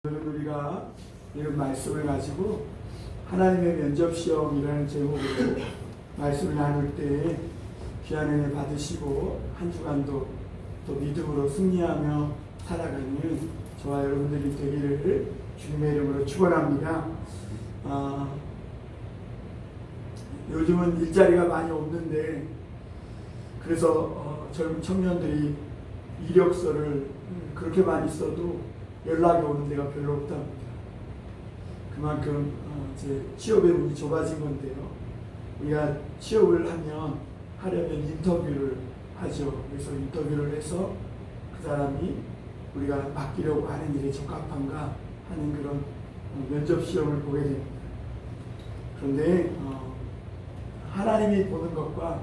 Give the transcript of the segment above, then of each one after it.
오늘 우리가 이런 말씀을 가지고 하나님의 면접시험이라는 제목으로 말씀을 나눌 때 귀한 은혜 받으시고 한 주간도 또 믿음으로 승리하며 살아가는 저와 여러분들이 되기를 주님의 이름으로 축원합니다. 요즘은 일자리가 많이 없는데 그래서 젊은 청년들이 이력서를 그렇게 많이 써도 연락이 오는 데가 별로 없답니다. 그만큼 이제 취업의 문이 좁아진 건데요. 우리가 취업을 하려면 인터뷰를 하죠. 그래서 인터뷰를 해서 그 사람이 우리가 맡기려고 하는 일에 적합한가 하는 그런 면접 시험을 보게 됩니다. 그런데 하나님이 보는 것과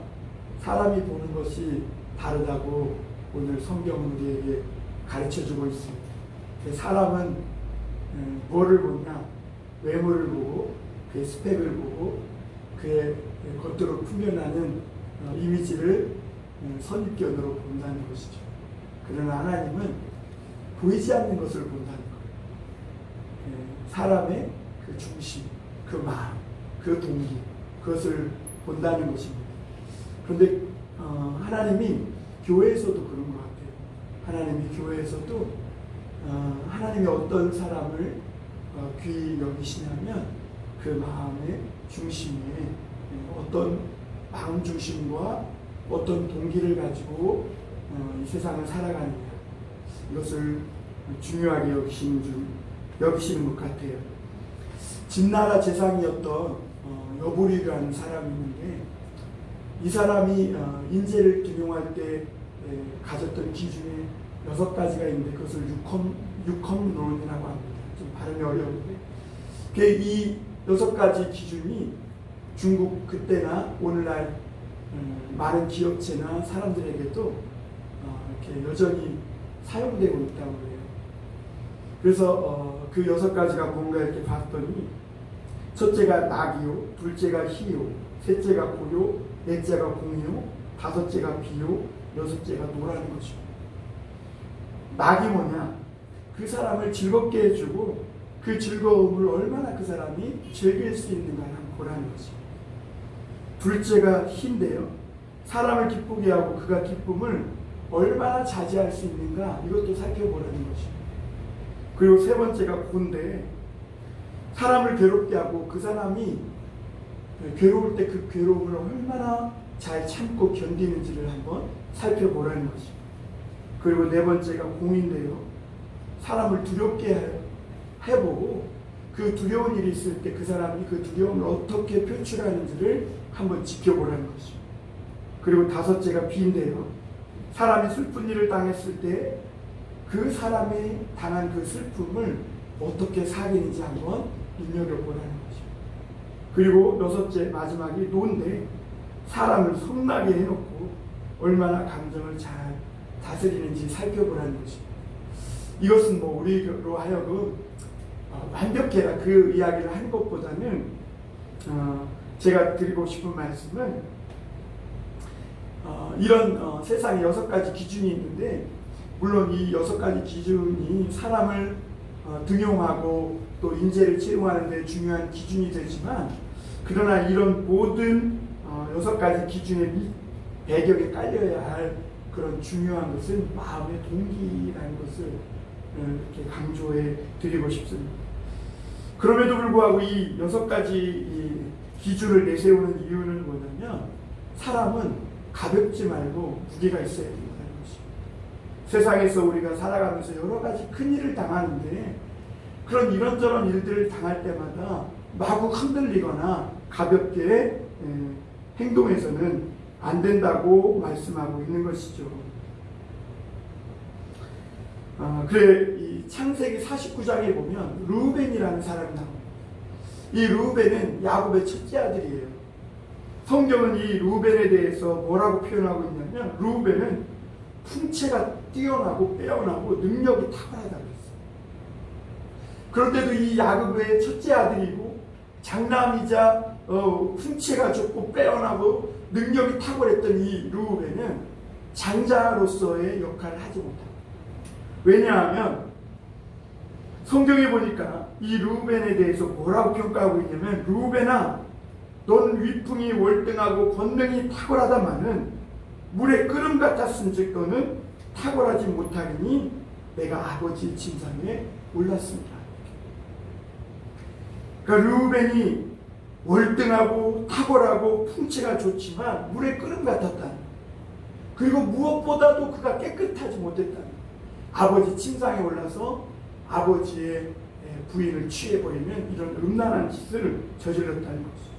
사람이 보는 것이 다르다고 오늘 성경은 우리에게 가르쳐주고 있습니다. 사람은 뭐를 보냐? 외모를 보고 그의 스펙을 보고 그의 겉으로 풍겨나는 이미지를 선입견으로 본다는 것이죠. 그러나 하나님은 보이지 않는 것을 본다는 거예요. 사람의 그 중심, 그 마음, 그 동기, 그것을 본다는 것입니다. 그런데 하나님이 교회에서도 그런 것 같아요. 하나님이 교회에서도 하나님이 어떤 사람을 귀히 여기시냐면 그 마음의 중심에 어떤 마음 중심과 어떤 동기를 가지고 이 세상을 살아가느냐, 이것을 중요하게 여기시는 것 같아요. 진나라 재상이었던 여부리라는 사람이 있는데 이 사람이 인재를 등용할 때 가졌던 기준에 6가지가 있는데 그것을 육컴론이라고 합니다. 좀 발음이 어려운데 이 6가지 기준이 중국 그때나 오늘날 많은 기업체나 사람들에게도 이렇게 여전히 사용되고 있다고 해요. 그래서 그 6가지가 뭔가 이렇게 봤더니 첫째가 낙이요, 둘째가 희요, 셋째가 고요, 넷째가 공요, 다섯째가 비요, 여섯째가 노라는 것이고, 낙이 뭐냐? 그 사람을 즐겁게 해주고 그 즐거움을 얼마나 그 사람이 즐길 수 있는가를 한번 보라는 것입니다. 둘째가 희인데요, 사람을 기쁘게 하고 그가 기쁨을 얼마나 자제할 수 있는가, 이것도 살펴보라는 것입니다. 그리고 세 번째가 고인데 사람을 괴롭게 하고 그 사람이 괴로울 때 그 괴로움을 얼마나 잘 참고 견디는지를 한번 살펴보라는 것입니다. 그리고 네 번째가 공인데요, 사람을 두렵게 해보고 그 두려운 일이 있을 때 그 사람이 그 두려움을 어떻게 표출하는지를 한번 지켜보라는 것입니다. 그리고 다섯째가 비인데요, 사람이 슬픈 일을 당했을 때 그 사람이 당한 그 슬픔을 어떻게 사귀는지 한번 눈여겨보라는 것입니다. 그리고 여섯째 마지막이 노인데 사람을 성나게 해놓고 얼마나 감정을 잘 다스리는지 살펴보라는 것입니다. 이것은 우리로 하여금 완벽해라 그 이야기를 하는 것보다는 제가 드리고 싶은 말씀은 이런 세상에 6가지 기준이 있는데, 물론 이 6가지 기준이 사람을 등용하고 또 인재를 채용하는 데 중요한 기준이 되지만, 그러나 이런 모든 6가지 기준의 배경에 깔려야 할 그런 중요한 것은 마음의 동기라는 것을 이렇게 강조해 드리고 싶습니다. 그럼에도 불구하고 이 6가지 기준을 내세우는 이유는 뭐냐면, 사람은 가볍지 말고 무게가 있어야 된다는 것입니다. 세상에서 우리가 살아가면서 여러 가지 큰 일을 당하는데 그런 이런저런 일들을 당할 때마다 마구 흔들리거나 가볍게 행동해서는 안 된다고 말씀하고 있는 것이죠. 그래, 이 창세기 49장에 보면 르우벤이라는 사람이 나옵니다. 이 르우벤은 야곱의 첫째 아들이에요. 성경은 이 르우벤에 대해서 뭐라고 표현하고 있냐면, 르우벤은 풍채가 뛰어나고 빼어나고 능력이 탁월하다고 했어요. 그런데도 이 야곱의 첫째 아들이고 장남이자 풍채가 좋고 빼어나고 능력이 탁월했던 이 르우벤은 장자로서의 역할을 하지 못합니다. 왜냐하면 성경에 보니까 이 르우벤에 대해서 뭐라고 평가하고 있냐면, 르우벤아, 넌 위풍이 월등하고 권능이 탁월하다마는 물의 끓음 같았은즉 너는 탁월하지 못하리니 내가 아버지의 침상에 올랐습니다. 그러니까 르우벤이 월등하고 탁월하고 풍채가 좋지만 물의 끓음 같았다. 그리고 무엇보다도 그가 깨끗하지 못했다. 아버지 침상에 올라서 아버지의 부인을 취해버리면 이런 음란한 짓을 저질렀다는 것이죠.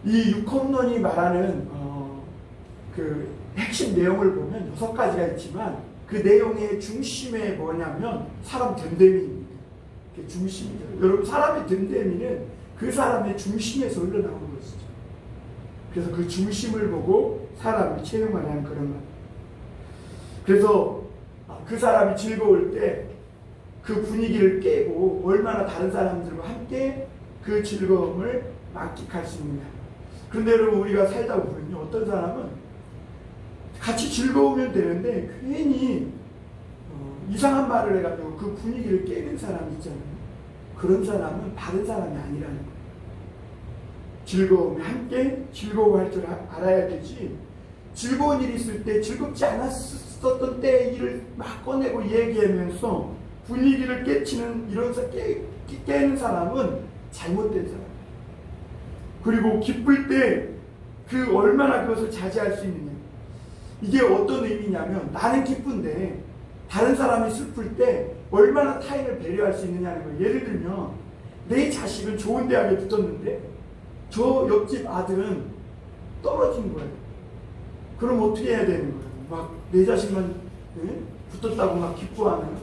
이 육헌론이 말하는 그 핵심 내용을 보면 6가지가 있지만, 그 내용의 중심에 뭐냐면 사람 됨됨이입니다. 그 중심이죠. 여러분, 사람의 됨됨이는 그 사람의 중심에서 흘러나오는 것이죠. 그래서 그 중심을 보고 사람을 채용하는 그런 말. 그래서 그 사람이 즐거울 때 그 분위기를 깨고 얼마나 다른 사람들과 함께 그 즐거움을 만끽할 수 있느냐. 그런데 여러분, 우리가 살다 보면요, 어떤 사람은 같이 즐거우면 되는데 괜히 이상한 말을 해가지고 그 분위기를 깨는 사람이 있잖아요. 그런 사람은 바른 사람이 아니라는 거예요. 즐거움에 함께 즐거워할 줄 알아야 되지, 즐거운 일이 있을 때 즐겁지 않았었던 때의 일을 막 꺼내고 얘기하면서 분위기를 깨치는, 깨는 사람은 잘못된 사람이에요. 그리고 기쁠 때 그 얼마나 그것을 자제할 수 있느냐. 이게 어떤 의미냐면, 나는 기쁜데 다른 사람이 슬플 때 얼마나 타인을 배려할 수 있느냐는 거예요. 예를 들면 내 자식은 좋은 대학에 붙었는데 저 옆집 아들은 떨어진 거예요. 그럼 어떻게 해야 되는 거예요? 막 내 자식만 붙었다고 막 기뻐하면,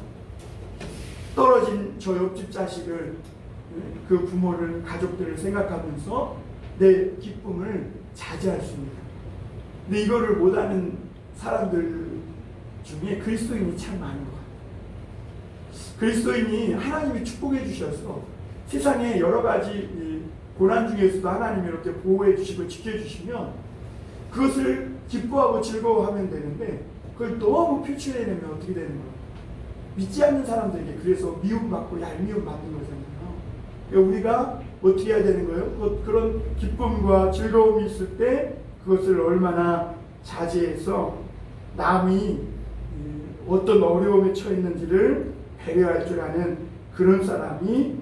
떨어진 저 옆집 자식을, 그 부모를, 가족들을 생각하면서 내 기쁨을 자제할 수 있는. 근데 이거를 못하는 사람들 중에 그리스도인이 참 많은 것 같아요. 그리스도인이 하나님이 축복해 주셔서 세상에 여러 가지 고난 중에서도 하나님이 이렇게 보호해 주시고 지켜주시면 그것을 기뻐하고 즐거워하면 되는데, 그걸 너무 표출해내면 어떻게 되는 거예요? 믿지 않는 사람들에게 그래서 미움받고 얄미움 받는 거잖아요. 그러니까 우리가 어떻게 해야 되는 거예요? 그런 기쁨과 즐거움이 있을 때 그것을 얼마나 자제해서 남이 어떤 어려움에 처해 있는지를 배려할 줄 아는 그런 사람이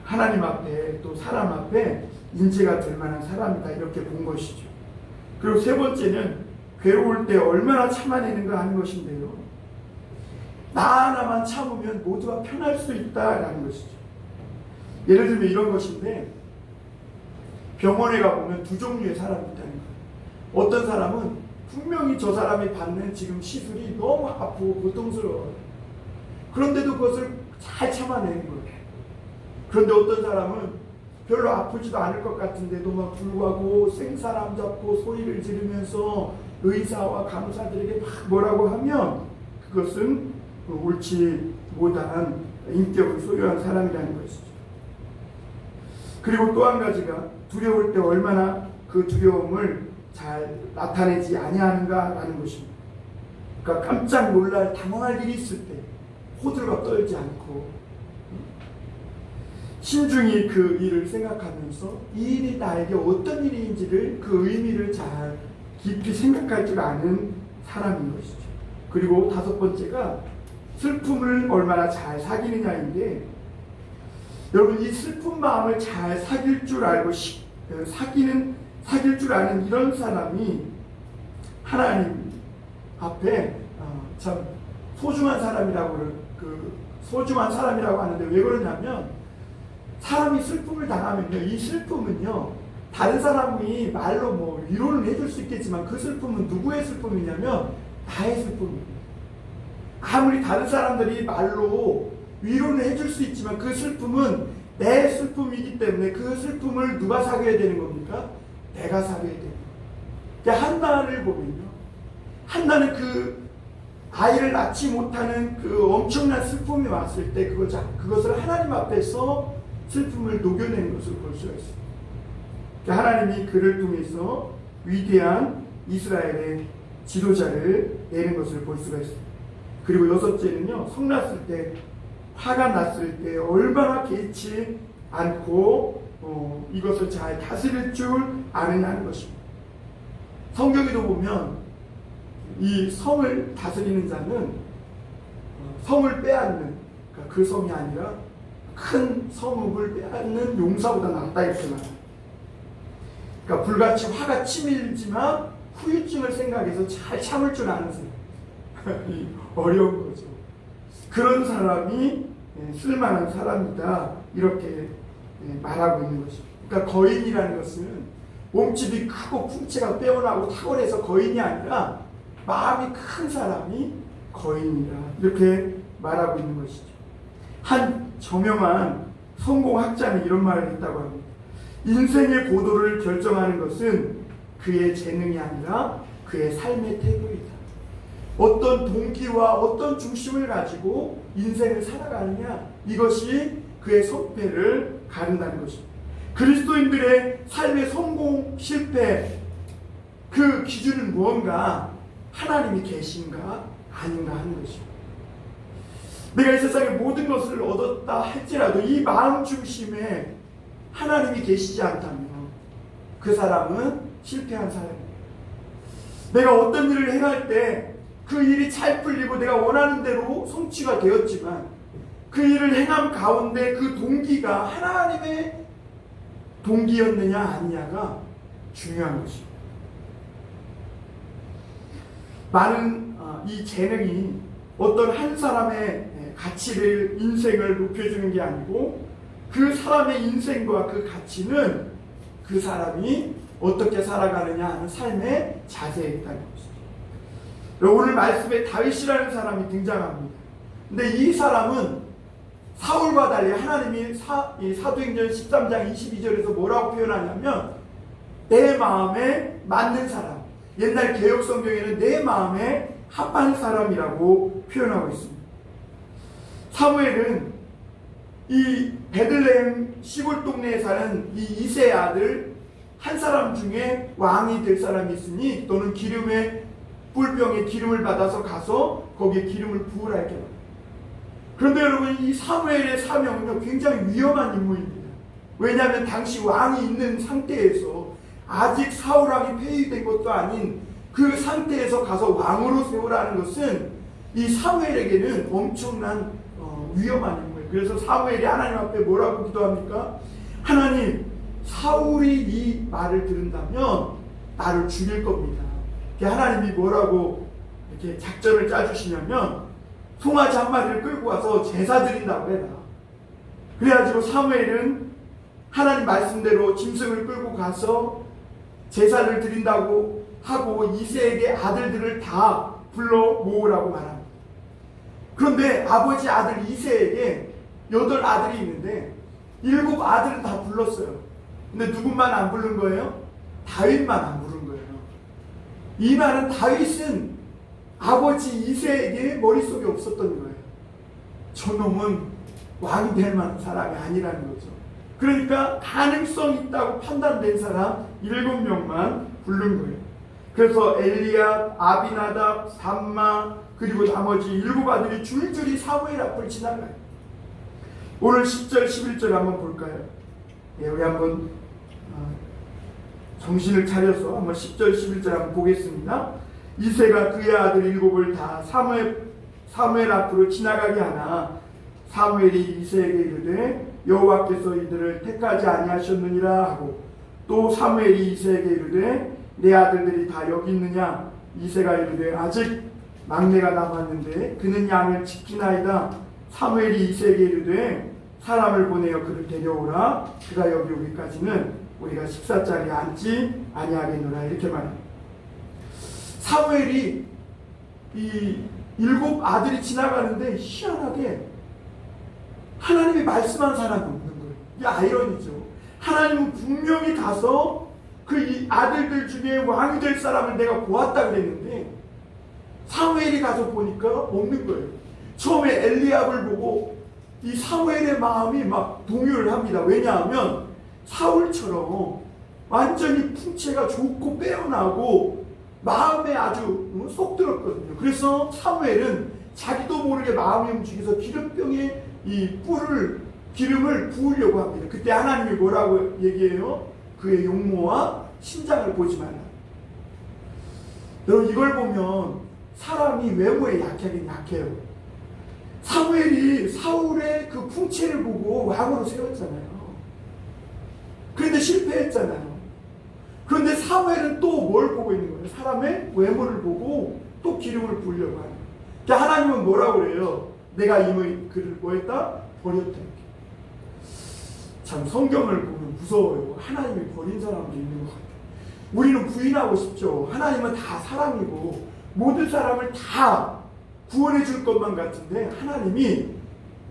하나님 앞에 또 사람 앞에 인재가 될 만한 사람이다, 이렇게 본 것이죠. 그리고 세 번째는 괴로울 때 얼마나 참아내는가 하는 것인데요, 나 하나만 참으면 모두가 편할 수 있다라는 것이죠. 예를 들면 이런 것인데, 병원에 가보면 두 종류의 사람이 있다는 거예요. 어떤 사람은 분명히 저 사람이 받는 지금 시술이 너무 아프고 고통스러워요. 그런데도 그것을 잘 참아내는 거예요. 그런데 어떤 사람은 별로 아프지도 않을 것 같은데도 막 불구하고 생사람 잡고 소리를 지르면서 의사와 간호사들에게 막 뭐라고 하면 그것은 옳지 못한 인격을 소유한 사람이라는 것이죠. 그리고 또 한 가지가 두려울 때 얼마나 그 두려움을 잘 나타내지 아니하는가라는 것입니다. 그러니까 깜짝 놀랄 당황할 일이 있을 때 호들갑 떨지 않고 신중히 그 일을 생각하면서 이 일이 나에게 어떤 일인지를 그 의미를 잘 깊이 생각할 줄 아는 사람인 것이죠. 그리고 다섯 번째가 슬픔을 얼마나 잘 사귀느냐인데, 여러분, 이 슬픈 마음을 잘 사귈 줄 알고 사귈 줄 아는 이런 사람이 하나님 앞에 참 소중한 사람이라고 하는데, 왜 그러냐면 사람이 슬픔을 당하면요, 이 슬픔은요 다른 사람이 말로 뭐 위로를 해줄 수 있겠지만 그 슬픔은 누구의 슬픔이냐면 나의 슬픔입니다. 아무리 다른 사람들이 말로 위로는 해줄 수 있지만 그 슬픔은 내 슬픔이기 때문에 그 슬픔을 누가 사귀어야 되는 겁니까? 내가 사귀어야 되는 거예요. 그러니까 한나를 보면요, 한나는 그 아이를 낳지 못하는 그 엄청난 슬픔이 왔을 때 그것을 하나님 앞에서 슬픔을 녹여내는 것을 볼 수가 있습니다. 그러니까 하나님이 그를 통해서 위대한 이스라엘의 지도자를 내는 것을 볼 수가 있습니다. 그리고 여섯째는요, 성났을 때, 화가 났을 때 얼마나 개의치 않고 이것을 잘 다스릴 줄 아느냐는 것입니다. 성경에도 보면 이 성을 다스리는 자는 성을 빼앗는, 그러니까 그 성이 아니라 큰 성읍을 빼앗는 용사보다 낫다 이렇게 말합니다. 그러니까 불같이 화가 치밀지만 후유증을 생각해서 잘 참을 줄 아는 사람. 어려운 거죠. 그런 사람이 쓸만한 사람이다 이렇게 말하고 있는 것입니다. 그러니까 거인이라는 것은 몸집이 크고 풍채가 빼어나고 탁월해서 거인이 아니라 마음이 큰 사람이 거인이다 이렇게 말하고 있는 것이죠. 한 저명한 성공학자는 이런 말을 했다고 합니다. 인생의 고도를 결정하는 것은 그의 재능이 아니라 그의 삶의 태도이다. 어떤 동기와 어떤 중심을 가지고 인생을 살아가느냐, 이것이 그의 성패를 가른다는 것입니다. 그리스도인들의 삶의 성공, 실패, 그 기준은 무언가? 하나님이 계신가 아닌가 하는 것입니다. 내가 이 세상의 모든 것을 얻었다 할지라도 이 마음 중심에 하나님이 계시지 않다면 그 사람은 실패한 사람입니다. 내가 어떤 일을 행할 때 그 일이 잘 풀리고 내가 원하는 대로 성취가 되었지만 그 일을 행함 가운데 그 동기가 하나님의 동기였느냐 아니냐가 중요한 것입니다. 많은 이 재능이 어떤 한 사람의 가치를, 인생을 높여주는 게 아니고 그 사람의 인생과 그 가치는 그 사람이 어떻게 살아가느냐 하는 삶의 자세에 있다는 것입니다. 오늘 말씀에 다윗이라는 사람이 등장합니다. 근데 이 사람은 사울과 달리 하나님이 사도행전 13장 22절에서 뭐라고 표현하냐면 내 마음에 맞는 사람, 옛날 개역 성경에는 내 마음에 합한 사람이라고 표현하고 있습니다. 사무엘은 이 베들레헴 시골 동네에 사는 이 이새의 아들 한 사람 중에 왕이 될 사람이 있으니 또는 기름에 뿔병에 기름을 받아서 가서 거기에 기름을 부으라 이렇게 말합니다. 그런데 여러분, 이 사무엘의 사명은요 굉장히 위험한 임무입니다. 왜냐하면 당시 왕이 있는 상태에서 아직 사울왕이 폐위된 것도 아닌 그 상태에서 가서 왕으로 세우라는 것은 이 사무엘에게는 엄청난 위험한 임무예요. 그래서 사무엘이 하나님 앞에 뭐라고 기도합니까? 하나님, 사울이 이 말을 들은다면 나를 죽일 겁니다. 하나님이 뭐라고 이렇게 작전을 짜주시냐면 송아지 한 마리를 끌고 와서 제사 드린다고 해라. 그래가지고 사무엘은 하나님 말씀대로 짐승을 끌고 가서 제사를 드린다고 하고 이새에게 아들들을 다 불러 모으라고 말합니다. 그런데 아버지 아들 이새에게 8아들이 있는데 7 아들은 다 불렀어요. 근데 누구만 안 부른 거예요? 다윗만 안 부른 거예요. 이 말은 다윗은 아버지 이새에게 머릿속에 없었던 거예요. 저놈은 왕이 될 만한 사람이 아니라는 거죠. 그러니까 가능성 있다고 판단된 사람 7명만 부른 거예요. 그래서 엘리압, 아비나답, 삼마 그리고 나머지 7 아들이 줄줄이 사무엘 앞을 지나가요. 오늘 10절 11절 한번 볼까요? 우리 한번 정신을 차려서 한번 10절 11절 한번 보겠습니다. 이새가 그의 아들 7을 다 사무엘 앞으로 지나가게 하나 사무엘이 이새에게 이르되 여호와께서 이들을 택하지 아니하셨느니라 하고 또 사무엘이 이새에게 이르되 내 아들들이 다 여기 있느냐? 이새가 이르되 아직 막내가 남았는데 그는 양을 지키나이다. 사무엘이 이새에게 이르되 사람을 보내어 그를 데려오라. 그가 여기 오기까지는 우리가 식사자리에 앉지 아니하겠노라 이렇게 말합니다. 사무엘이 이 7 아들이 지나가는데 희한하게 하나님이 말씀한 사람이 없는 거예요. 이게 아이러니죠. 하나님은 분명히 가서 그 이 아들들 중에 왕이 될 사람을 내가 보았다 그랬는데 사무엘이 가서 보니까 없는 거예요. 처음에 엘리압을 보고 이 사무엘의 마음이 막 동요를 합니다. 왜냐하면 사울처럼 완전히 풍채가 좋고 빼어나고 마음에 아주 쏙 들었거든요. 그래서 사무엘은 자기도 모르게 마음이 움직여서 기름병에 이 기름을 부으려고 합니다. 그때 하나님이 뭐라고 얘기해요? 그의 용모와 신장을 보지 말라. 여러분, 이걸 보면 사람이 외모에 약하긴 약해요. 사무엘이 사울의 그 풍채를 보고 왕으로 세웠잖아요. 그런데 실패했잖아요. 그런데 사무엘은 또 뭘 보고 있는 거예요? 사람의 외모를 보고 또 기름을 부으려고 하는 거예요. 그러니까 하나님은 뭐라고 그래요? 내가 이미 그를 뭐 했다? 버렸다. 참 성경을 보면 무서워요. 하나님이 버린 사람도 있는 것 같아요. 우리는 부인하고 싶죠. 하나님은 다 사랑이고 모든 사람을 다 구원해 줄 것만 같은데 하나님이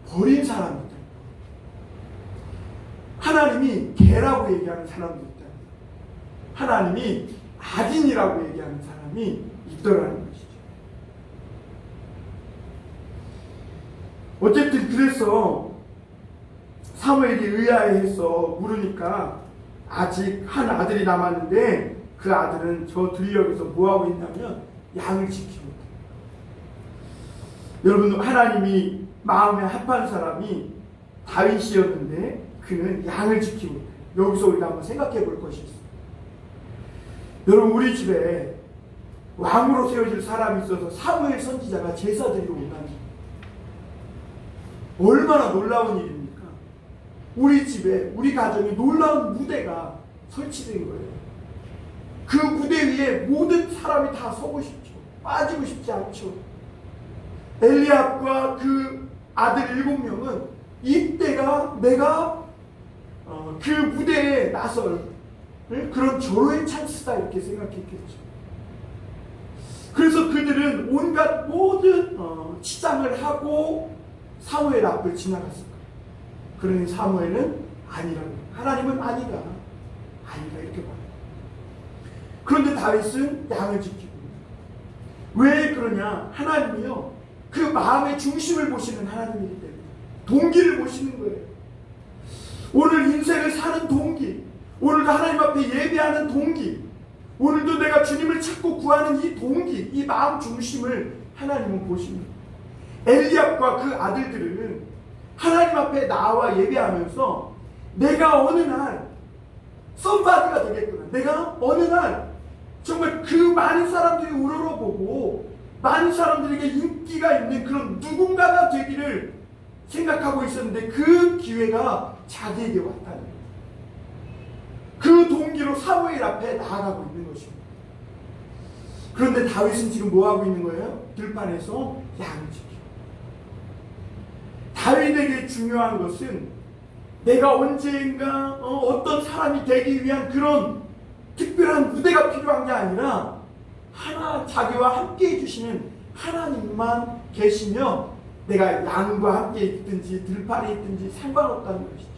버린 사람이다. 하나님이 개라고 얘기하는 사람도 있다. 하나님이 악인이라고 얘기하는 사람이 있더라는 것이죠. 어쨌든 그래서 사무엘이 의아해해서 물으니까 아직 한 아들이 남았는데 그 아들은 저 들녘에서 뭐하고 있냐면 양을 지키고 있다. 여러분, 하나님이 마음에 합한 사람이 다윗이었는데 그는 양을 지키고 있다. 여기서 우리가 한번 생각해 볼 것이 있습니다. 여러분, 우리 집에 왕으로 세워질 사람이 있어서 사무엘 선지자가 제사 드리러 온다는 얼마나 놀라운 일입니까? 우리 집에, 우리 가정에 놀라운 무대가 설치된 거예요. 그 무대 위에 모든 사람이 다 서고 싶죠. 빠지고 싶지 않죠. 엘리압과 그 아들 7명은 이때가 내가 그 무대에 나설 그런 절호의 찬스다 이렇게 생각했겠죠. 그래서 그들은 온갖 모든 치장을 하고 사무엘 앞을 지나갔을 거예요. 그러니 사무엘은 아니라고, 하나님은 아니다 이렇게 말해요. 그런데 다윗은 양을 지키고, 왜 그러냐? 하나님이요, 그 마음의 중심을 보시는 하나님이기 때문에 동기를 보시는 거예요. 오늘 인생을 사는 동기, 오늘도 하나님 앞에 예배하는 동기, 오늘도 내가 주님을 찾고 구하는 이 동기, 이 마음 중심을 하나님은 보십니다. 엘리압과 그 아들들은 하나님 앞에 나와 예배하면서 내가 어느 날 썸바디가 되겠구나, 내가 어느 날 정말 그 많은 사람들이 우러러보고 많은 사람들에게 인기가 있는 그런 누군가가 되기를 생각하고 있었는데 그 기회가 자기에게 왔다는 거예요. 그 동기로 사무엘 앞에 나아가고 있는 것입니다. 그런데 다윗은 지금 뭐하고 있는 거예요? 들판에서 양을 지키고. 다윗에게 중요한 것은 내가 언젠가 어떤 사람이 되기 위한 그런 특별한 무대가 필요한 게 아니라 자기와 함께 해주시는 하나님만 계시며 내가 양과 함께 있든지 들판에 있든지 상관없다는 것이죠.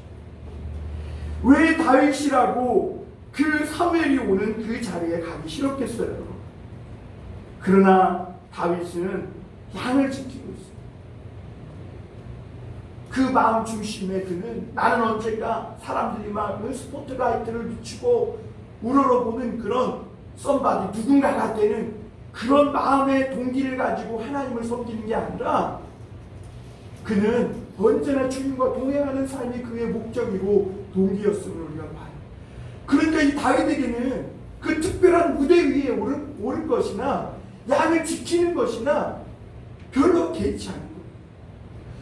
왜 다윗이라고 그 사무엘이 오는 그 자리에 가기 싫었겠어요? 그러나 다윗은 양을 지키고 있어요. 그 마음 중심에 그는 나는 언젠가 사람들이 막 스포트라이트를 비추고 우러러보는 그런 썸바디, 누군가가 되는 그런 마음의 동기를 가지고 하나님을 섬기는 게 아니라 그는 언제나 주님과 동행하는 삶이 그의 목적이고 동기였음을 우리가 봐요. 그러니까 이 다윗에게는 그 특별한 무대 위에 오를 것이나 양을 지키는 것이나 별로 개의치 않은 거예요.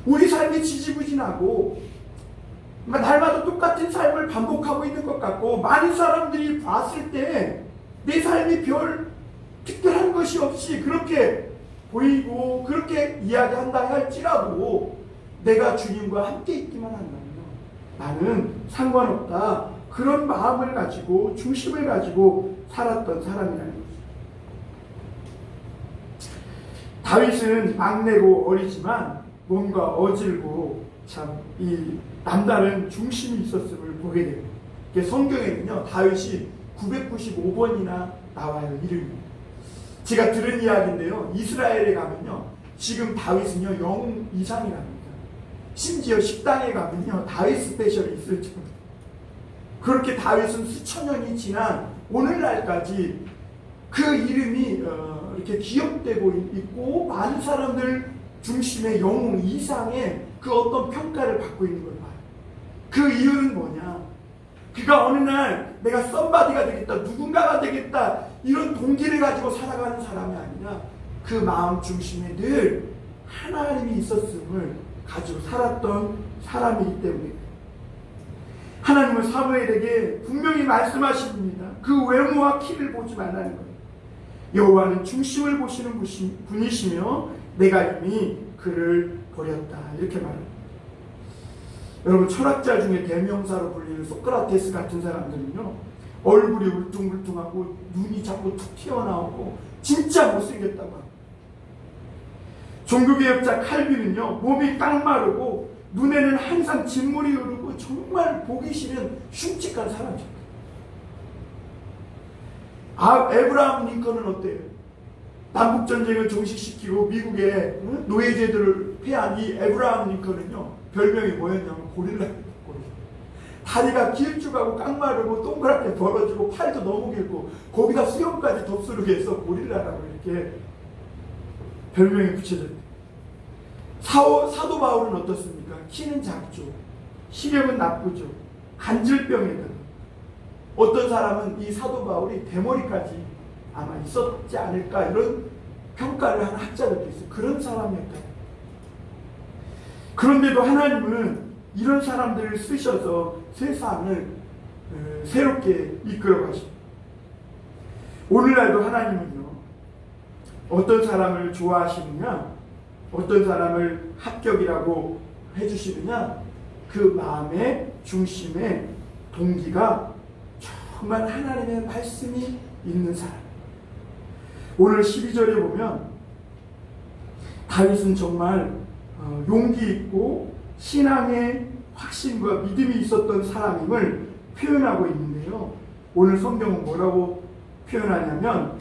우리 삶이 지지부진하고 날마다 똑같은 삶을 반복하고 있는 것 같고 많은 사람들이 봤을 때 내 삶이 별 특별한 것이 없이 그렇게 보이고 그렇게 이야기한다 할지라도 내가 주님과 함께 있기만 한다면 나는 상관없다, 그런 마음을 가지고 중심을 가지고 살았던 사람이라는 거죠. 다윗은 막내고 어리지만 뭔가 어질고 참 이 남다른 중심이 있었음을 보게 됩니다. 성경에는요 다윗이 995번이나 나와요, 이름이. 제가 들은 이야기인데요, 이스라엘에 가면요 지금 다윗은요 영웅 이상이랍니다. 심지어 식당에 가면요 다윗 스페셜이 있을 정도. 그렇게 다윗은 수천 년이 지난 오늘날까지 그 이름이 이렇게 기억되고 있고 많은 사람들 중심의 영웅 이상의 그 어떤 평가를 받고 있는 걸 봐요. 그 이유는 뭐냐? 그가 어느 날 내가 썸바디가 되겠다, 누군가가 되겠다 이런 동기를 가지고 살아가는 사람이 아니라 그 마음 중심에 늘 하나님이 있었음을 가지고 살았던 사람이기 때문에 하나님은 사무엘에게 분명히 말씀하십니다. 그 외모와 키를 보지 말라는 거예요. 여호와는 중심을 보시는 분이시며 내가 이미 그를 버렸다 이렇게 말합니다. 여러분, 철학자 중에 대명사로 불리는 소크라테스 같은 사람들은요, 얼굴이 울퉁불퉁하고 눈이 자꾸 툭 튀어나오고 진짜 못생겼다고 합니다. 종교개혁자 칼빈은요, 몸이 깡마르고 눈에는 항상 진물이 흐르고 정말 보기 싫은 흉측한 사람입니다. 에브라함 링컨은 어때요? 남북전쟁을 종식시키고 미국의 노예제도를 폐한 이 에브라함 링컨은요, 별명이 뭐였냐면 고릴라입니다. 다리가 길쭉하고 깡마르고 동그랗게 벌어지고 팔도 너무 길고 거기다 수염까지 덥수룩해 해서 고릴라라고 이렇게 별명이 붙여졌대요. 사도 바울은 어떻습니까? 키는 작죠. 시력은 나쁘죠. 간질병에다가 어떤 사람은 이 사도 바울이 대머리까지 아마 있었지 않을까 이런 평가를 하는 학자들도 있어요. 그런 사람이었다. 그런데도 하나님은 이런 사람들을 쓰셔서 세상을 새롭게 이끌어 가십니다. 오늘날도 하나님은요, 어떤 사람을 좋아하시느냐, 어떤 사람을 합격이라고 해주시느냐, 그 마음의 중심에 동기가 정말 하나님의 말씀이 있는 사람. 오늘 12절에 보면 다윗은 정말 용기 있고 신앙의 확신과 믿음이 있었던 사람임을 표현하고 있는데요. 오늘 성경은 뭐라고 표현하냐면,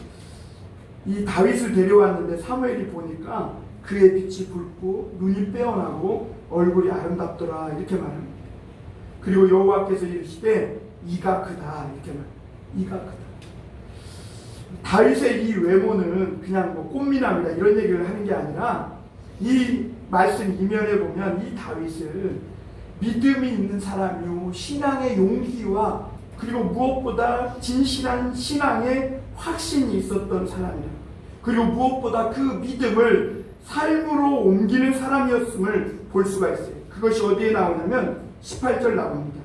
이 다윗을 데려왔는데 사무엘이 보니까 그의 빛이 붉고 눈이 빼어나고 얼굴이 아름답더라 이렇게 말합니다. 그리고 여호와께서 이르시되 이가 크다 이렇게 말합니다. 이가 크다. 다윗의 이 외모는 그냥 뭐 꽃미남이다 이런 얘기를 하는 게 아니라, 이 말씀 이면에 보면 이 다윗은 믿음이 있는 사람이요, 신앙의 용기와 그리고 무엇보다 진실한 신앙의 확신이 있었던 사람이다. 그리고 무엇보다 그 믿음을 삶으로 옮기는 사람이었음을 볼 수가 있어요. 그것이 어디에 나오냐면 18절 나옵니다.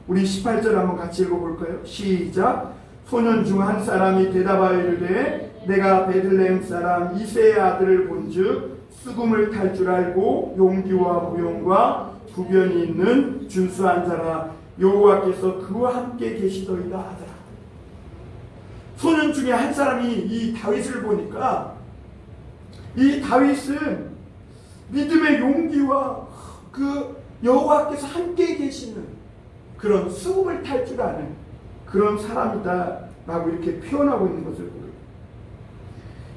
우리 18절 한번 같이 읽어볼까요? 시작. 소년 중 한 사람이 대답하여 이르되 내가 베들레헴 사람 이새의 아들을 본즉 수금을 탈 줄 알고 용기와 무용과 구변이 있는 준수한 자라. 여호와께서 그와 함께 계시더이다 하더라. 소년 중에 한 사람이 이 다윗을 보니까 이 다윗은 믿음의 용기와 그 여호와께서 함께 계시는 그런 수금을 탈 줄 아는 그런 사람이다 라고 이렇게 표현하고 있는 것을 보여요.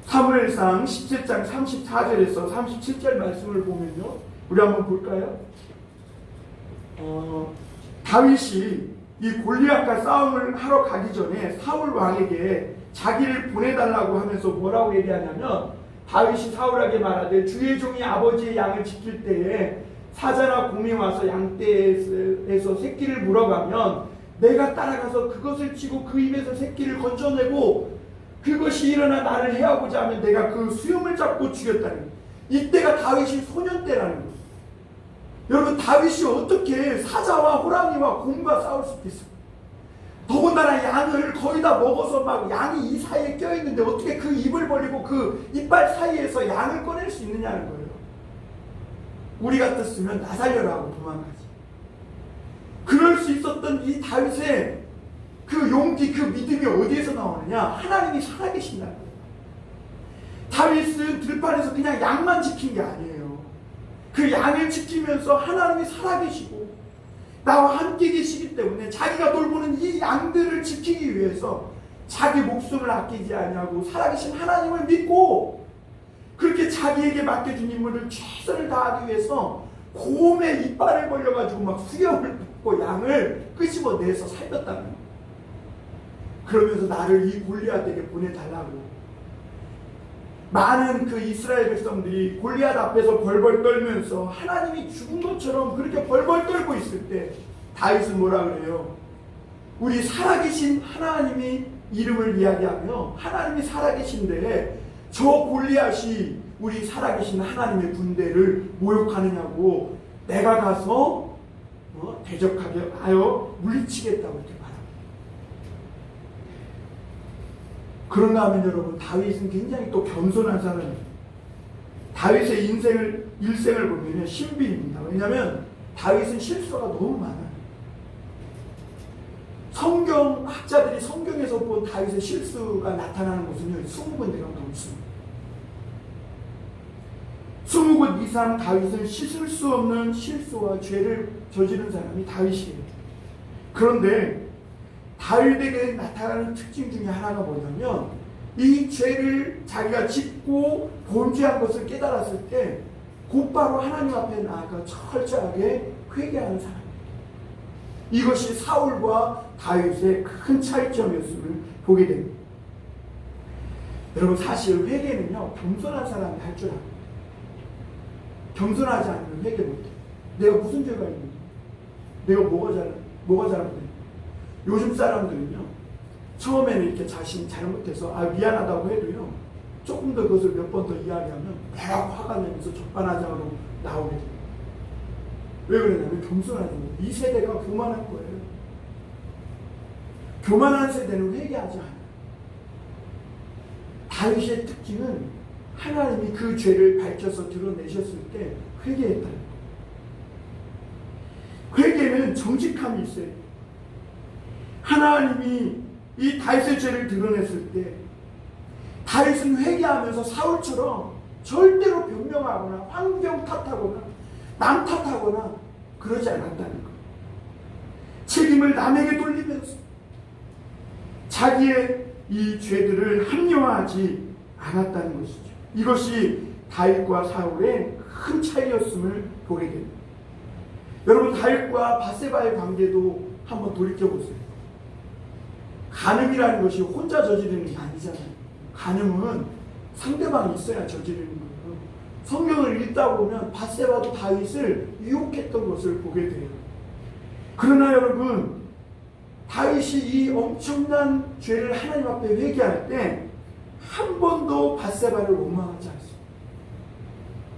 사무엘상 17장 34절에서 37절 말씀을 보면요, 우리 한번 볼까요? 다윗이 이 골리앗과 싸움을 하러 가기 전에 사울 왕에게 자기를 보내달라고 하면서 뭐라고 얘기하냐면, 다윗이 사울에게 말하되 주의 종이 아버지의 양을 지킬 때에 사자나 곰이 와서 양떼에서 새끼를 물어가면 내가 따라가서 그것을 치고 그 입에서 새끼를 건져내고 그것이 일어나 나를 해하고자 하면 내가 그 수염을 잡고 죽였다는 거예요. 이때가 다윗이 소년 때라는 거예요. 여러분, 다윗이 어떻게 사자와 호랑이와 곰과 싸울 수 있겠어요? 더군다나 양을 거의 다 먹어서 막 양이 이 사이에 껴있는데 어떻게 그 입을 벌리고 그 이빨 사이에서 양을 꺼낼 수 있느냐는 거예요. 우리 같았으면 나 살려라 하고 도망가지. 그럴 수 있었던 이 다윗의 그 용기, 그 믿음이 어디에서 나오느냐? 하나님이 살아계신다는 거예요. 다윗은 들판에서 그냥 양만 지킨 게 아니에요. 그 양을 지키면서 하나님이 살아계시고 나와 함께 계시기 때문에 자기가 돌보는 이 양들을 지키기 위해서 자기 목숨을 아끼지 아니하고 살아계신 하나님을 믿고 그렇게 자기에게 맡겨준 임무를 최선을 다하기 위해서 곰의 이빨을 벌려가지고 막 수염을 벗고 양을 끄집어내서 살렸다는 거예요. 그러면서 나를 이 골리앗에게 보내달라고. 많은 그 이스라엘 백성들이 골리앗 앞에서 벌벌 떨면서 하나님이 죽은 것처럼 그렇게 벌벌 떨고 있을 때 다윗은 뭐라 그래요? 우리 살아계신 하나님이 이름을 이야기하며 하나님이 살아계신데 저 골리앗이 우리 살아계신 하나님의 군대를 모욕하느냐고 내가 가서 대적하게 하여 물리치겠다고 이렇게 말합니다. 그런가 하면 여러분, 다윗은 굉장히 또 겸손한 사람이에요. 다윗의 일생을 보면 신비입니다. 왜냐하면 다윗은 실수가 너무 많아요. 성경학자들이 성경에서 본 다윗의 실수가 나타나는 곳은요, 20군데가 넘습니다. 20곳 이상 다윗은 씻을 수 없는 실수와 죄를 저지른 사람이 다윗이에요. 그런데 다윗에게 나타나는 특징 중에 하나가 뭐냐면 이 죄를 자기가 짓고 범죄한 것을 깨달았을 때 곧바로 하나님 앞에 나아가 철저하게 회개하는 사람입니다. 이것이 사울과 다윗의 큰 차이점이었음을 보게 됩니다. 여러분, 사실 회개는요, 겸손한 사람이 할 줄 압니다. 겸손하지 않으면 회개 못해. 내가 무슨 죄가 있는지, 내가 뭐가 잘못돼. 요즘 사람들은요, 처음에는 이렇게 자신이 잘못해서 미안하다고 해도요, 조금 더 그것을 몇 번 더 이야기하면 막 화가 나면서 적반하장으로 나오게 됩니다. 왜 그러냐면 겸손하지 않아요. 이 세대가 교만한 거예요. 교만한 세대는 회개하지 않아요. 다윗의 특징은 하나님이 그 죄를 밝혀서 드러내셨을 때 회개했다는 거예요. 회개는 정직함이 있어요. 하나님이 이 다윗의 죄를 드러냈을 때 다윗은 회개하면서 사울처럼 절대로 변명하거나 환경 탓하거나 남 탓하거나 그러지 않았다는 거예요. 책임을 남에게 돌리면서 자기의 이 죄들을 합리화하지 않았다는 것이죠. 이것이 다윗과 사울의 큰 차이였음을 보게 됩니다. 여러분, 다윗과 바세바의 관계도 한번 돌이켜보세요. 간음이라는 것이 혼자 저지르는 게 아니잖아요. 간음은 상대방이 있어야 저지르는 거예요. 성경을 읽다 보면 바세바도 다윗을 유혹했던 것을 보게 돼요. 그러나 여러분, 다윗이 이 엄청난 죄를 하나님 앞에 회개할 때 한 번도 바세바를 원망하지 않습니다.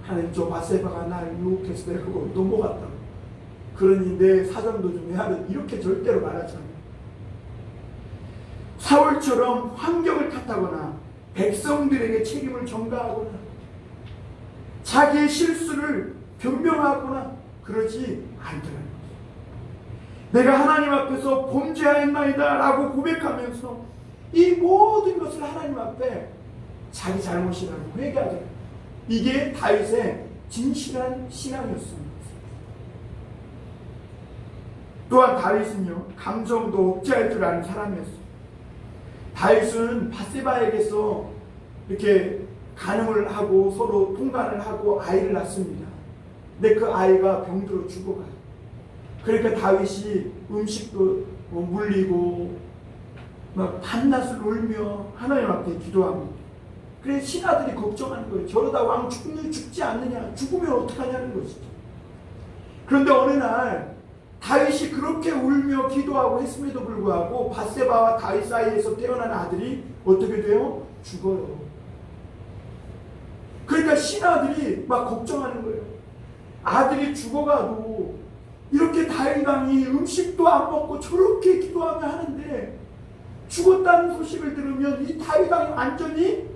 하나님, 저 바세바가 날 유혹해서 내가 그거 넘어갔다고, 그러니 내 사정도 좀 해야 돼, 이렇게 절대로 말하지 않아요. 사울처럼 환경을 탓하거나 백성들에게 책임을 전가하거나 자기의 실수를 변명하거나 그러지 않더라고요. 내가 하나님 앞에서 범죄하였나이다 라고 고백하면서 이 모든 것을 하나님 앞에 자기 잘못이라고 회개하더라고요. 이게 다윗의 진실한 신앙이었습니다. 또한 다윗은요, 감정도 억제할 줄 아는 사람이었어요. 다윗은 바세바에게서 이렇게 간음을 하고 서로 통간을 하고 아이를 낳습니다. 근데 그 아이가 병들어 죽어가요. 그러니까 다윗이 음식도 물리고 막 밤낮을 울며 하나님 앞에 기도합니다. 그래서 신하들이 걱정하는 거예요. 저러다 왕 죽지 않느냐, 죽으면 어떡하냐는 것이죠. 그런데 어느 날 다윗이 그렇게 울며 기도하고 했음에도 불구하고 바세바와 다윗 사이에서 태어난 아들이 어떻게 돼요? 죽어요. 그러니까 신하들이 막 걱정하는 거예요. 아들이 죽어가도 이렇게 다윗 왕이 음식도 안 먹고 저렇게 기도하며 하는데 죽었다는 소식을 들으면 이 다윗 왕이 완전히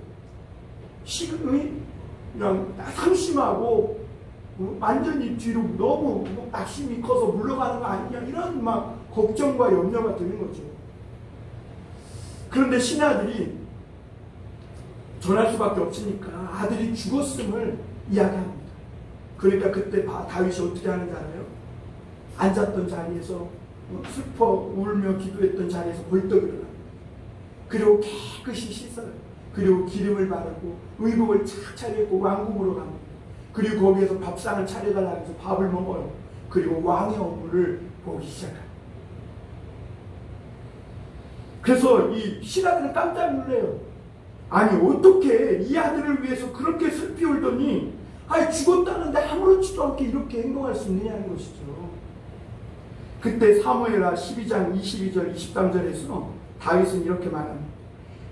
그냥 상심하고 완전히 뒤로 너무 낙심이 커서 물러가는 거 아니냐, 이런 막 걱정과 염려가 드는 거죠. 그런데 신하들이 전할 수밖에 없으니까 아들이 죽었음을 이야기합니다. 그러니까 그때 다윗이 어떻게 하는지 알아요? 앉았던 자리에서 슬퍼 울며 기도했던 자리에서 벌떡 일어납니다. 그리고 깨끗이 씻어요. 그리고 기름을 바르고 의복을 착 차려입고 왕궁으로 갑니다. 그리고 거기에서 밥상을 차려달라고 해서 밥을 먹어요. 그리고 왕의 업무를 보기 시작합니다. 그래서 이 신하들은 깜짝 놀래요. 아니 어떻게 이 아들을 위해서 그렇게 슬피 울더니 아니 죽었다는데 아무렇지도 않게 이렇게 행동할 수 있느냐는 것이죠. 그때 사무엘하 12장 22절 23절에서 다윗은 이렇게 말합니다.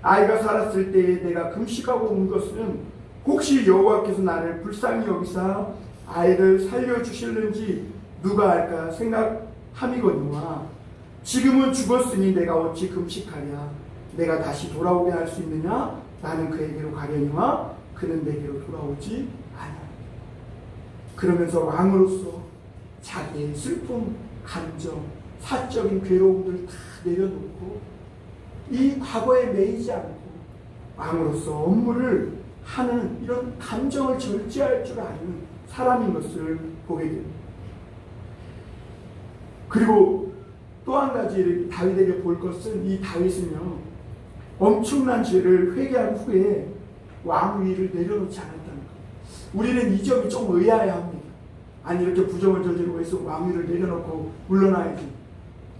아이가 살았을 때에 내가 금식하고 온 것은 혹시 여호와께서 나를 불쌍히 여기사 아이를 살려주실는지 누가 알까 생각함이거니와 지금은 죽었으니 내가 어찌 금식하랴. 내가 다시 돌아오게 할 수 있느냐. 나는 그에게로 가려니와 그는 내게로 돌아오지 않아. 그러면서 왕으로서 자기의 슬픔, 감정, 사적인 괴로움들 다 내려놓고 이 과거에 매이지 않고 왕으로서 업무를 하는 이런 감정을 절제할 줄 아는 사람인 것을 보게 됩니다. 그리고 또 한 가지 다윗에게 볼 것은 이 다윗은요 엄청난 죄를 회개한 후에 왕위를 내려놓지 않았다는 것. 우리는 이 점이 좀 의아해 합니다. 아니 이렇게 부정을 저지르고 해서 왕위를 내려놓고 물러나야지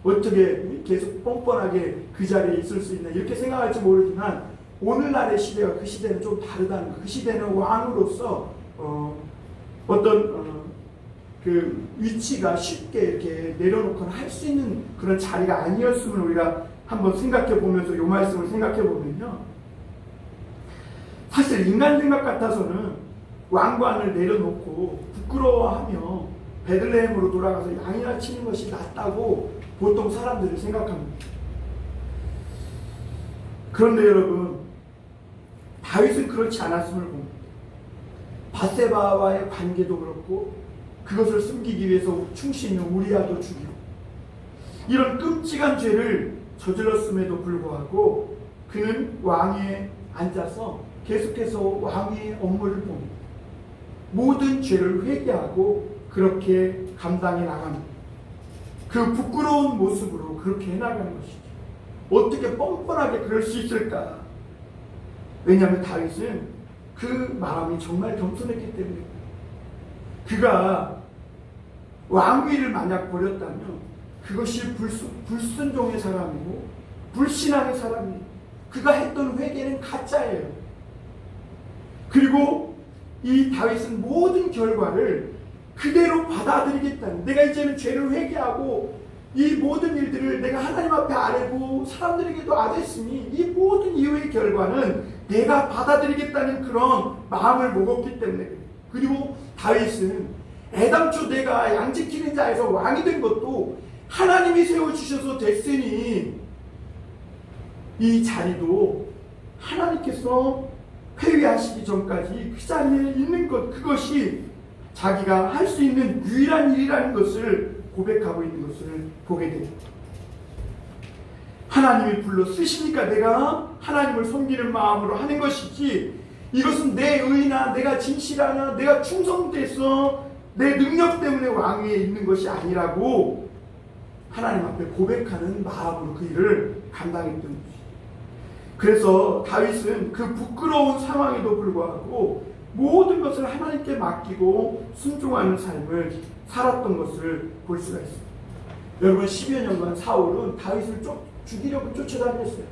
어떻게 계속 뻔뻔하게 그 자리에 있을 수 있나 이렇게 생각할지 모르지만 오늘날의 시대와 그 시대는 좀 다르다는 것. 그 시대는 왕으로서 어떤 그 위치가 쉽게 이렇게 내려놓거나 할 수 있는 그런 자리가 아니었음을 우리가 한번 생각해 보면서 이 말씀을 생각해 보면요. 사실 인간 생각 같아서는 왕관을 내려놓고 부끄러워하며 베들레헴으로 돌아가서 양이나 치는 것이 낫다고 보통 사람들이 생각합니다. 그런데 여러분 다윗은 그렇지 않았음을 봅니다. 바세바와의 관계도 그렇고 그것을 숨기기 위해서 충신 있는 우리아도 죽이고 이런 끔찍한 죄를 저질렀음에도 불구하고 그는 왕위에 앉아서 계속해서 왕위의 업무를 봅니다. 모든 죄를 회개하고 그렇게 감당해 나갑니다. 그 부끄러운 모습으로 그렇게 해나가는 것이죠. 어떻게 뻔뻔하게 그럴 수 있을까? 왜냐하면 다윗은 그 마음이 정말 겸손했기 때문에 그가 왕위를 만약 버렸다면 그것이 불순종의 사람이고 불신앙의 사람이에요. 그가 했던 회개는 가짜예요. 그리고 이 다윗은 모든 결과를 그대로 받아들이겠다는, 내가 이제는 죄를 회개하고 이 모든 일들을 내가 하나님 앞에 안 하고 사람들에게도 안 했으니 이 모든 이후의 결과는 내가 받아들이겠다는 그런 마음을 먹었기 때문에. 그리고 다윗은 애당초 내가 양지키는 자에서 왕이 된 것도 하나님이 세워주셔서 됐으니 이 자리도 하나님께서 회개하시기 전까지 그 자리에 있는 것, 그것이 자기가 할 수 있는 유일한 일이라는 것을 고백하고 있는 것을 보게 됩니다. 하나님이 불러 쓰시니까 내가 하나님을 섬기는 마음으로 하는 것이지, 이것은 내 의나 내가 진실하나 내가 충성돼서 내 능력 때문에 왕위에 있는 것이 아니라고 하나님 앞에 고백하는 마음으로 그 일을 감당했던 것이죠. 그래서 다윗은 그 부끄러운 상황에도 불구하고 모든 것을 하나님께 맡기고 순종하는 삶을 살았던 것을 볼 수가 있습니다. 여러분, 10여 년간 사울은 다윗을 죽이려고 쫓아다녔어요.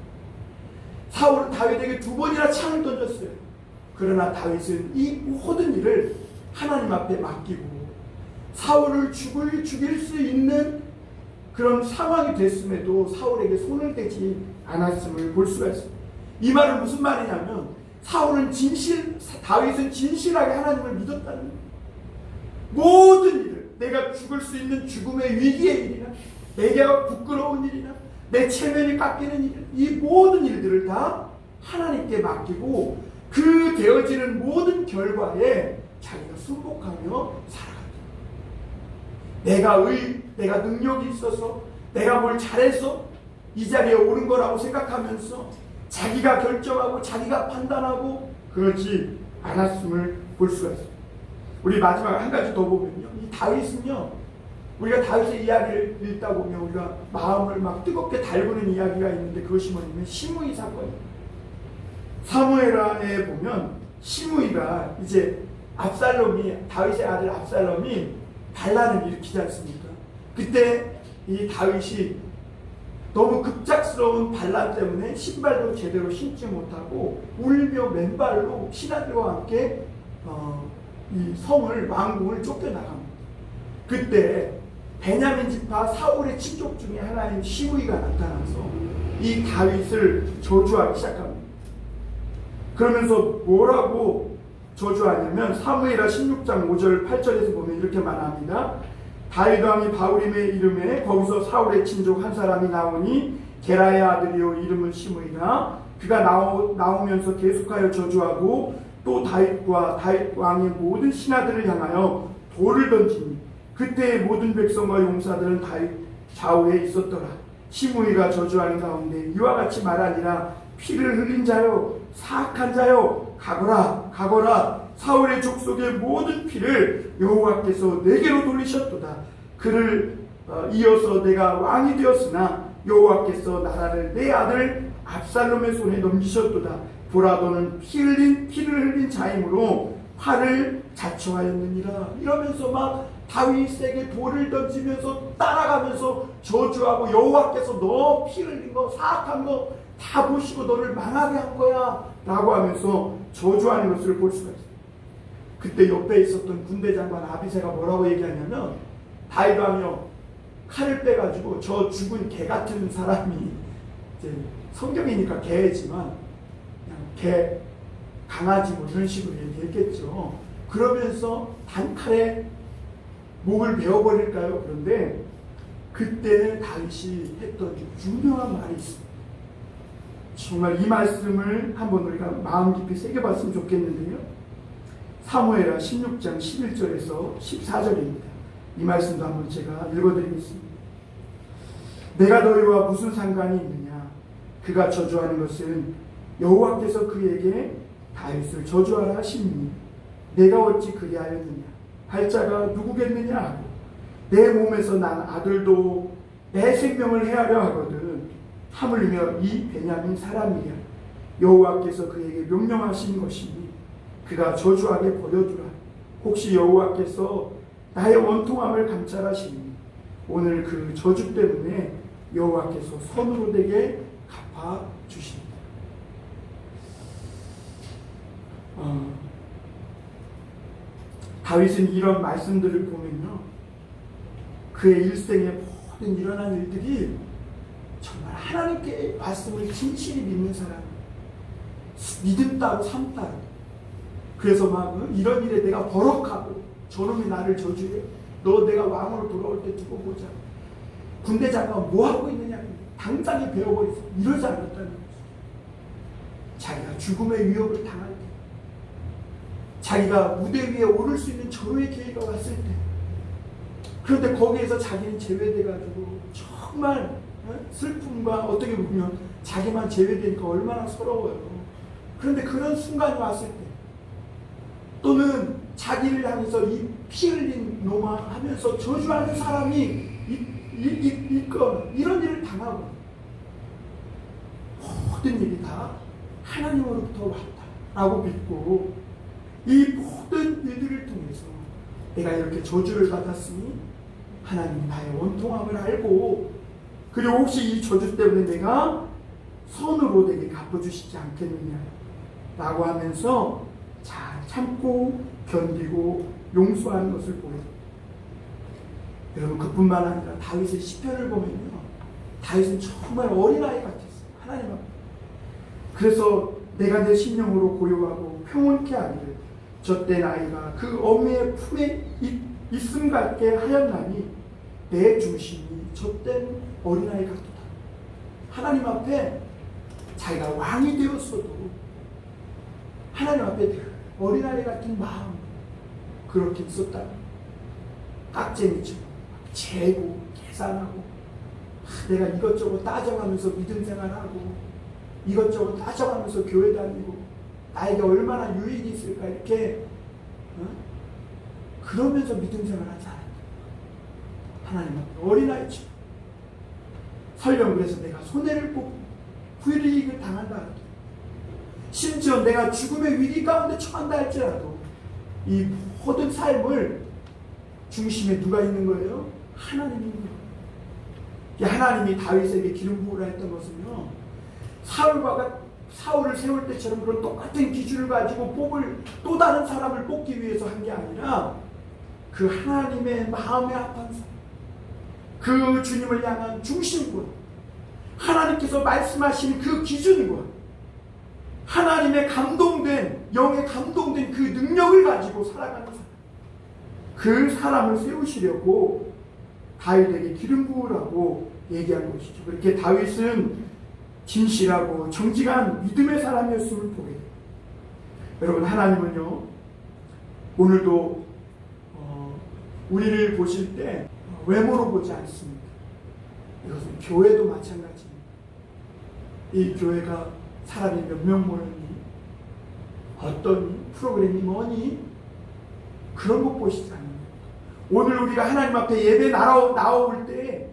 사울은 다윗에게 2번이나 창을 던졌어요. 그러나 다윗은 이 모든 일을 하나님 앞에 맡기고 사울을 죽일 수 있는 그런 상황이 됐음에도 사울에게 손을 대지 않았음을 볼 수가 있습니다. 이 말은 무슨 말이냐면 다윗은 진실하게 하나님을 믿었다는 거예요. 모든 일을, 내가 죽을 수 있는 죽음의 위기의 일이나 내가 부끄러운 일이나 내 체면이 깎이는 일, 이 모든 일들을 다 하나님께 맡기고 그 되어지는 모든 결과에 자기가 순복하며 살아간다. 내가 능력이 있어서 내가 뭘 잘해서 이 자리에 오른 거라고 생각하면서 자기가 결정하고 자기가 판단하고 그렇지 않았음을 볼 수가 있습니다. 우리 마지막 한 가지 더 보면요, 이 다윗은요, 우리가 다윗의 이야기를 읽다 보면 우리가 마음을 막 뜨겁게 달구는 이야기가 있는데 그것이 뭐냐면 시므이 사건입니다. 사무엘하에 보면 시므이가 이제 다윗의 아들 압살롬이 반란을 일으키지 않습니까? 그때 이 다윗이 너무 급작스러운 반란 때문에 신발도 제대로 신지 못하고 울며 맨발로 신하들과 함께 이 성을 왕궁을 쫓겨나갑니다. 그때 베냐민 지파 사울의 친족 중에 하나인 시므이가 나타나서 이 다윗을 저주하기 시작합니다. 그러면서 뭐라고 저주하냐면 사무엘하 16장 5절 8절에서 보면 이렇게 말합니다. 다윗 왕이 바울임의 이름에 거기서 사울의 친족 한 사람이 나오니 게라의 아들이요 이름은 시므이라. 그가 나오면서 계속하여 저주하고 또 다윗과 다윗 왕의 모든 신하들을 향하여 돌을 던지니 그때의 모든 백성과 용사들은 다윗 좌우에 있었더라. 시므이가 저주하는 가운데 이와 같이 말하니라. 피를 흘린 자요 사악한 자요 가거라 가거라. 사울의 족속의 모든 피를 여호와께서 내게로 돌리셨도다. 그를 이어서 내가 왕이 되었으나 여호와께서 나라를 내 아들 압살롬의 손에 넘기셨도다. 보라 너는 피를 흘린 자이므로 화를 자초하였느니라. 이러면서 막 다윗에게 돌을 던지면서 따라가면서 저주하고 여호와께서 너 피 흘린 거 사악한 거 다 보시고 너를 망하게 한 거야 라고 하면서 저주하는 것을 볼 수가 있어요. 그때 옆에 있었던 군대 장관 아비새가 뭐라고 얘기하냐면 다윗 왕이요 칼을 빼가지고 저 죽은 개 같은 사람이 이제 성경이니까 개지만 그냥 개 강아지 뭐 이런 식으로 얘기했겠죠. 그러면서 단칼에 목을 베어버릴까요? 그런데 그때 다윗이 했던 유명한 말이 있습니다. 정말 이 말씀을 한번 우리가 마음 깊이 새겨봤으면 좋겠는데요. 사무엘하 16장 11절에서 14절입니다. 이 말씀도 한번 제가 읽어드리겠습니다. 내가 너희와 무슨 상관이 있느냐? 그가 저주하는 것은 여호와께서 그에게 다윗을 저주하라 하시니 내가 어찌 그리하였느냐? 할 자가 누구겠느냐 하고 내 몸에서 난 아들도 내 생명을 해하려 하거든. 하물며 이 베냐민 사람이랴. 여호와께서 그에게 명령하신 것이니 그가 저주하게 버려두라. 혹시 여호와께서 나의 원통함을 감찰하시니 오늘 그 저주 때문에 여호와께서 손으로 내게 갚아주십니다. 다윗은 이런 말씀들을 보면요, 그의 일생에 모든 일어난 일들이 정말 하나님께 말씀을 진실히 믿는 사람, 믿음 따로 삶 따로. 그래서 막 이런 일에 내가 버럭하고 저놈이 나를 저주해, 너 내가 왕으로 돌아올 때 두고 보자, 군대 장관 뭐 하고 있느냐, 당장에 베어버리자, 이러지 않았다는 거죠. 자기가 죽음의 위협을 당할 때, 자기가 무대 위에 오를 수 있는 절호의 기회가 왔을 때, 그런데 거기에서 자기는 제외돼가지고 정말 슬픔과 어떻게 보면 자기만 제외되니까 얼마나 서러워요. 그런데 그런 순간이 왔을 때, 또는 자기를 향해서 이 피 흘린 놈아 하면서 저주하는 사람이 있건 이런 일을 당하고, 모든 일이 다 하나님으로부터 왔다라고 믿고 이 모든 일들을 통해서 내가 이렇게 저주를 받았으니 하나님이 나의 원통함을 알고, 그리고 혹시 이 저주 때문에 내가 손으로 내게 갚아주시지 않겠느냐 라고 하면서 잘 참고 견디고 용서하는 것을 보여요. 여러분, 그뿐만 아니라 다윗의 시편을 보면요, 다윗은 정말 어린아이 같았어요. 하나님 앞에. 그래서 내가 내 심령으로 고요하고 평온케 하기를 젖된 아이가 그 어미의 품에 있음 같게 하였나니 내 중심이 젖된 어린아이 같도다. 하나님 앞에 자기가 왕이 되었어도 하나님 앞에 어린아이 같은 마음, 그렇게 있었다. 깍쟁이처럼 재고 계산하고, 내가 이것저것 따져가면서 믿음 생활하고 이것저것 따져가면서 교회 다니고 나에게 얼마나 유익이 있을까, 이렇게 그러면서 믿음 생활하지 않았다. 하나님 앞에 어린아이처럼. 설령 그래서 내가 손해를 보고 불이익을 당한다 하더라도, 심지어 내가 죽음의 위기 가운데 처한다 할지라도 이 모든 삶을 중심에 누가 있는 거예요? 하나님이 있는 거예요. 하나님이 다윗에게 기름 부으라 했던 것은요, 사울을 세울 때처럼 그런 똑같은 기준을 가지고 뽑을 또 다른 사람을 뽑기 위해서 한 게 아니라 그 하나님의 마음에 합한 사람, 그 주님을 향한 중심과 하나님께서 말씀하신 그 기준과 하나님의 감동된, 영에 감동된 그 능력을 가지고 살아가는 사람, 그 사람을 세우시려고 다윗에게 기름 부으라고 얘기한 것이죠. 그렇게 다윗은 진실하고 정직한 믿음의 사람이었음을 보게 돼요. 여러분, 하나님은요, 오늘도 우리를 보실 때 외모로 보지 않습니다. 이것은 교회도 마찬가지입니다. 이 교회가 사람이 몇 명 모였니? 어떤 프로그램이 뭐니? 그런 것 보시지 않습니다. 오늘 우리가 하나님 앞에 예배 나올 때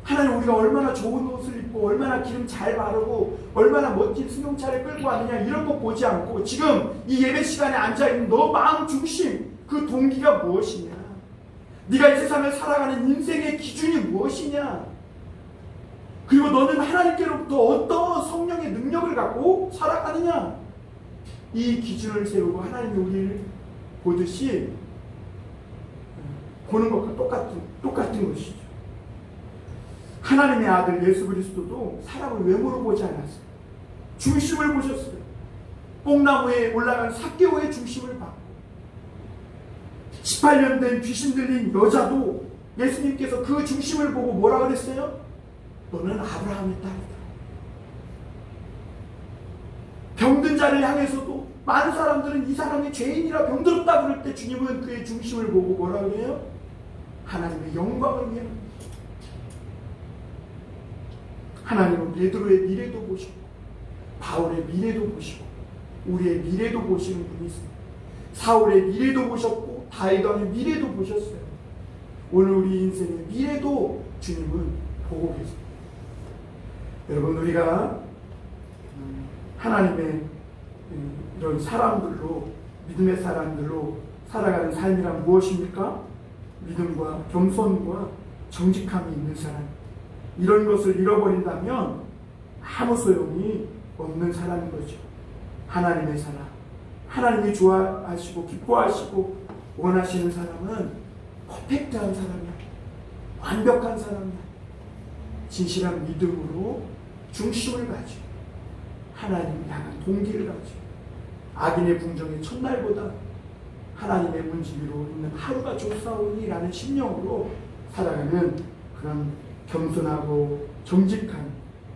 하나님, 우리가 얼마나 좋은 옷을 입고 얼마나 기름 잘 바르고 얼마나 멋진 승용차를 끌고 왔느냐, 이런 거 보지 않고 지금 이 예배 시간에 앉아있는 너 마음 중심, 그 동기가 무엇이냐, 네가 이 세상을 살아가는 인생의 기준이 무엇이냐, 그리고 너는 하나님께로부터 어떤 성령의 능력을 갖고 살아가느냐, 이 기준을 세우고 하나님이 우리를 보듯이 보는 것과 똑같은 것이죠. 하나님의 아들 예수 그리스도도 사람을 외모로 보지 않았어요. 중심을 보셨어요. 뽕나무에 올라간 삭개오의 중심을 받고 18년 된 귀신 들린 여자도 예수님께서 그 중심을 보고 뭐라 그랬어요? 너는 아브라함의 딸이다. 병든 자를 향해서도 많은 사람들은 이 사람이 죄인이라 병들었다 그럴 때 주님은 그의 중심을 보고 뭐라 그래요? 하나님의 영광을 위한, 하나님은 베드로의 미래도 보시고 바울의 미래도 보시고 우리의 미래도 보시는 분이세요. 사울의 미래도 보셨고 다윗 왕의 미래도 보셨어요. 오늘 우리 인생의 미래도 주님은 보고 계세요. 여러분, 우리가 하나님의 이런 사람들로, 믿음의 사람들로 살아가는 삶이란 무엇입니까? 믿음과 겸손과 정직함이 있는 사람, 이런 것을 잃어버린다면 아무 소용이 없는 사람인 거죠. 하나님의 사람, 하나님이 좋아하시고 기뻐하시고 원하시는 사람은 퍼펙트한 사람이야, 완벽한 사람이야. 진실한 믿음으로 중심을 가지고 하나님을 향한 동기를 가지고 악인의 궁정의 첫날보다 하나님의 문지 위로 있는 하루가 좋사오니라는 심령으로 살아가는 그런 겸손하고 정직한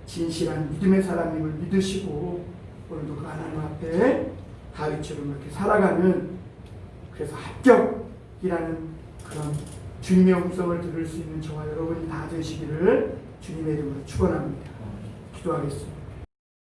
진실한 믿음의 사람임을 믿으시고 오늘도 그 하나님 앞에 다윗처럼 이렇게 살아가는, 그래서 합격이라는 그런 주님의 음성을 들을 수 있는 저와 여러분이 다 되시기를 주님의 이름으로 축원합니다. 기도하겠습니다.